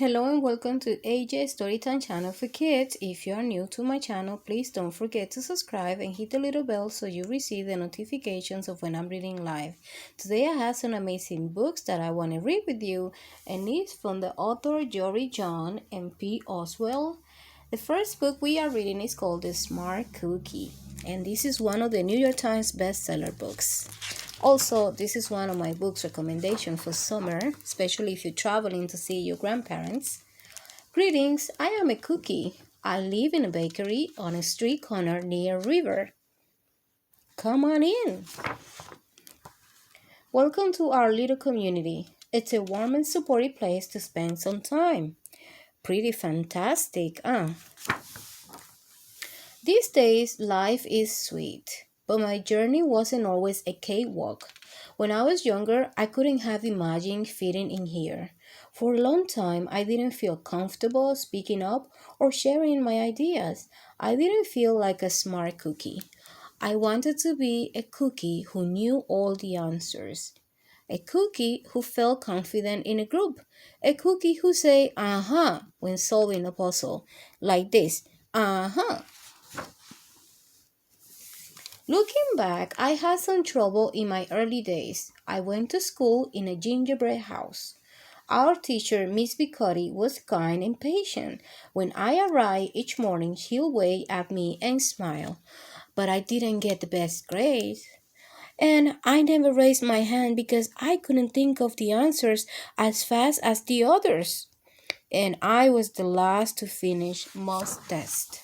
Hello and welcome to AJ Storytime channel for kids. If you are new to my channel, please don't forget to subscribe and hit the little bell so you receive the notifications of when I'm reading live. Today I have some amazing books that I want to read with you, and it's from the author Jory John and P. Oswell. The first book we are reading is called The Smart Cookie, and this is one of the New York Times bestseller books. Also, this is one of my books recommendation for summer, especially if you're traveling to see your grandparents. Greetings, I am a cookie. I live in a bakery on a street corner near a river. Come on in. Welcome to our little community. It's a warm and supportive place to spend some time. Pretty fantastic, huh? These days, life is sweet, but my journey wasn't always a cakewalk. When I was younger, I couldn't have imagined fitting in here. For a long time, I didn't feel comfortable speaking up or sharing my ideas. I didn't feel like a smart cookie. I wanted to be a cookie who knew all the answers. A cookie who felt confident in a group. A cookie who say "uh-huh" when solving a puzzle. Like this, "uh-huh." Looking back, I had some trouble in my early days. I went to school in a gingerbread house. Our teacher, Miss Bicotti, was kind and patient. When I arrived each morning, she'll wave at me and smile. But I didn't get the best grades. And I never raised my hand because I couldn't think of the answers as fast as the others. And I was the last to finish most tests.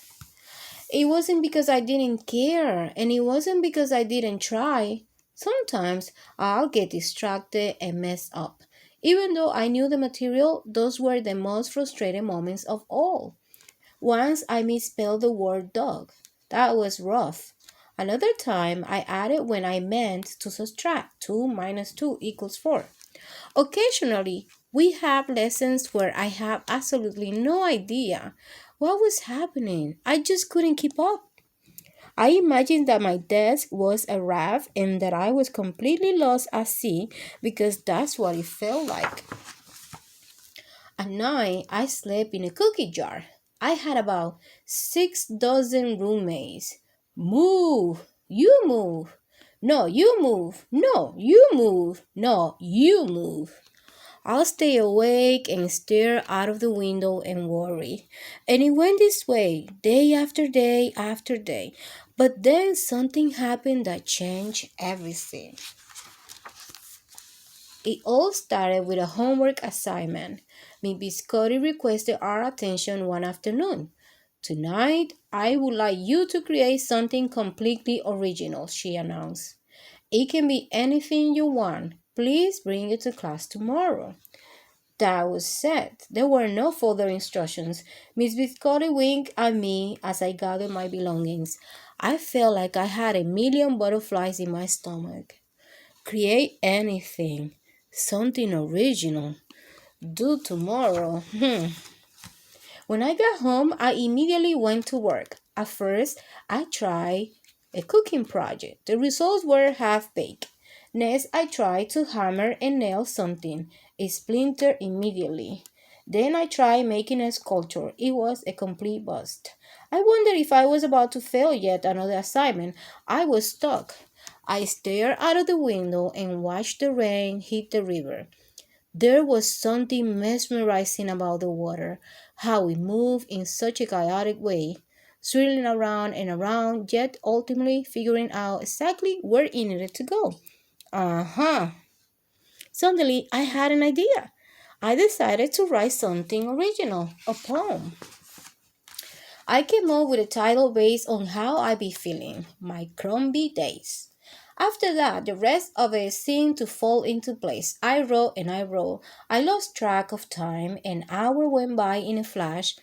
It wasn't because I didn't care, and it wasn't because I didn't try. Sometimes I'll get distracted and mess up. Even though I knew the material, those were the most frustrating moments of all. Once I misspelled the word dog. That was rough. Another time I added when I meant to subtract. 2 minus 2 equals 4. Occasionally, we have lessons where I have absolutely no idea what was happening. I just couldn't keep up. I imagined that my desk was a raft and that I was completely lost at sea because that's what it felt like. At night, I slept in a cookie jar. I had about 6 dozen roommates. Move! You move! No, you move! No, you move! No, you move! I'll stay awake and stare out of the window and worry. And it went this way, day after day after day. But then something happened that changed everything. It all started with a homework assignment. Miss Biscotti requested our attention one afternoon. Tonight, I would like you to create something completely original, she announced. It can be anything you want. Please bring it to class tomorrow. That was set. There were no further instructions. Miss Biscotti winked at me as I gathered my belongings. I felt like I had a million butterflies in my stomach. Create anything. Something original. Due tomorrow. When I got home, I immediately went to work. At first, I tried a cooking project. The results were half-baked. Next, I tried to hammer and nail something. It splintered immediately. Then I tried making a sculpture. It was a complete bust. I wondered if I was about to fail yet another assignment. I was stuck. I stared out of the window and watched the rain hit the river. There was something mesmerizing about the water, how it moved in such a chaotic way, swirling around and around, yet ultimately figuring out exactly where it needed to go. Uh-huh. Suddenly, I had an idea. I decided to write something original, a poem. I came up with a title based on how I be feeling, my crumby days. After that, the rest of it seemed to fall into place. I wrote and I wrote. I lost track of time. An hour went by in a flash.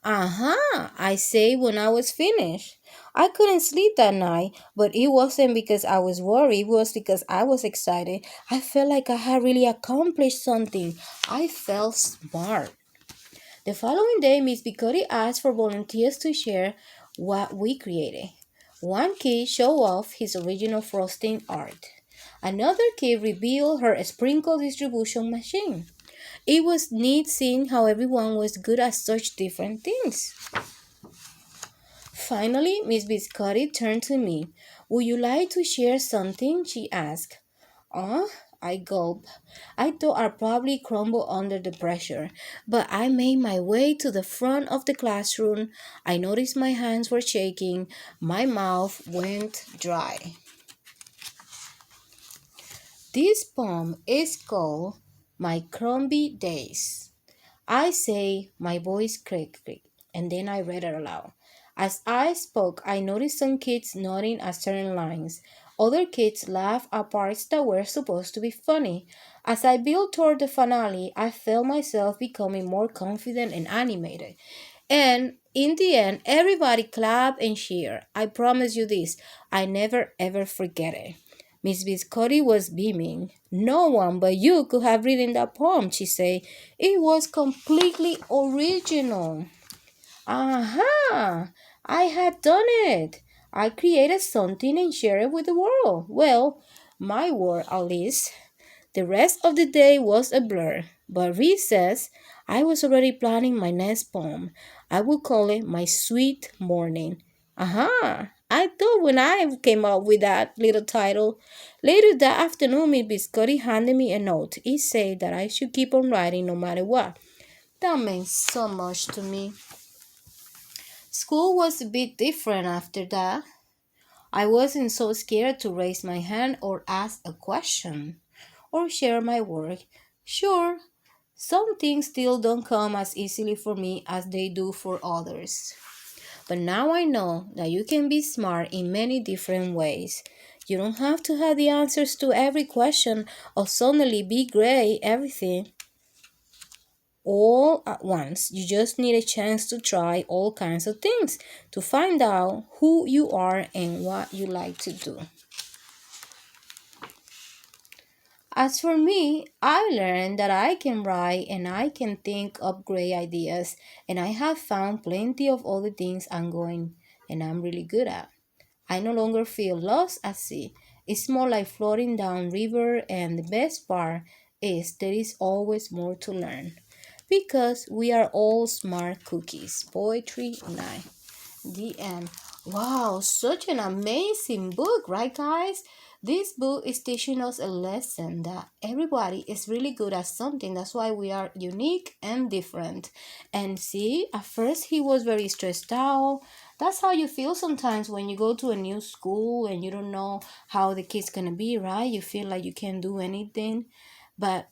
I say when I was finished. I couldn't sleep that night, but it wasn't because I was worried. It was because I was excited. I felt like I had really accomplished something. I felt smart. The following day, Miss Bicotti asked for volunteers to share what we created. One kid showed off his original frosting art. Another kid revealed her sprinkle distribution machine. It was neat seeing how everyone was good at such different things. Finally, Miss Biscotti turned to me. Would you like to share something? She asked. Uh, I gulped. I thought I'd probably crumble under the pressure, but I made my way to the front of the classroom. I noticed my hands were shaking. My mouth went dry. This poem is called My Crumby Days. I say, my voice creaked, and then I read it aloud. As I spoke, I noticed some kids nodding at certain lines. Other kids laughed at parts that were supposed to be funny. As I built toward the finale, I felt myself becoming more confident and animated. And in the end, everybody clapped and cheered. I promise you this, I never ever forget it. Miss Biscotti was beaming. No one but you could have written that poem, she said. It was completely original. Aha! I had done it. I created something and shared it with the world. Well, my world at least. The rest of the day was a blur, but recess, I was already planning my next poem. I would call it My Sweet Morning. Aha! I thought when I came up with that little title. Later that afternoon, Miss Biscotti handed me a note. It said that I should keep on writing no matter what. That meant so much to me. School was a bit different after that. I wasn't so scared to raise my hand or ask a question or share my work. Sure, some things still don't come as easily for me as they do for others. But now I know that you can be smart in many different ways. You don't have to have the answers to every question or suddenly be great at everything all at once. You just need a chance to try all kinds of things to find out who you are and what you like to do. As for me, I learned that I can write and I can think up great ideas, and I have found plenty of other things I'm going and I'm really good at. I no longer feel lost at sea. It's more like floating down river, and the best part is there is always more to learn. Because we are all smart cookies. Poetry 9. The end. Wow, such an amazing book, right, guys? This book is teaching us a lesson that everybody is really good at something. That's why we are unique and different. And see, at first he was very stressed out. That's how you feel sometimes when you go to a new school and you don't know how the kid's gonna be, right? You feel like you can't do anything. But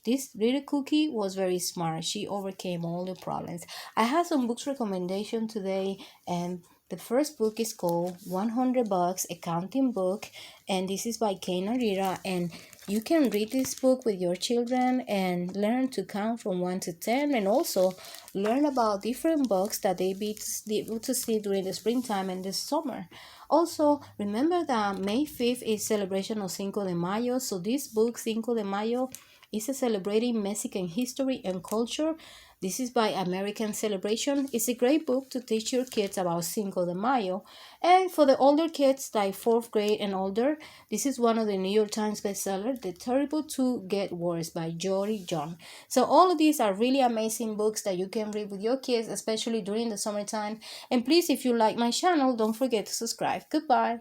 this little cookie was very smart. She overcame all the problems. I have some books recommendation today, and the first book is called 100 Bucks, Accounting Book, and this is by Kay Narita. And you can read this book with your children and learn to count from 1 to 10, and also learn about different bugs that they be able to see during the springtime and the summer. Also, remember that May 5th is celebration of Cinco de Mayo, so this book, Cinco de Mayo, is a celebrating Mexican history and culture. This is by American Celebration. It's a great book to teach your kids about Cinco de Mayo. And for the older kids, like 4th grade and older, this is one of the New York Times bestsellers, The Terrible Two Get Worse by Jody Young. So all of these are really amazing books that you can read with your kids, especially during the summertime. And please, if you like my channel, don't forget to subscribe. Goodbye.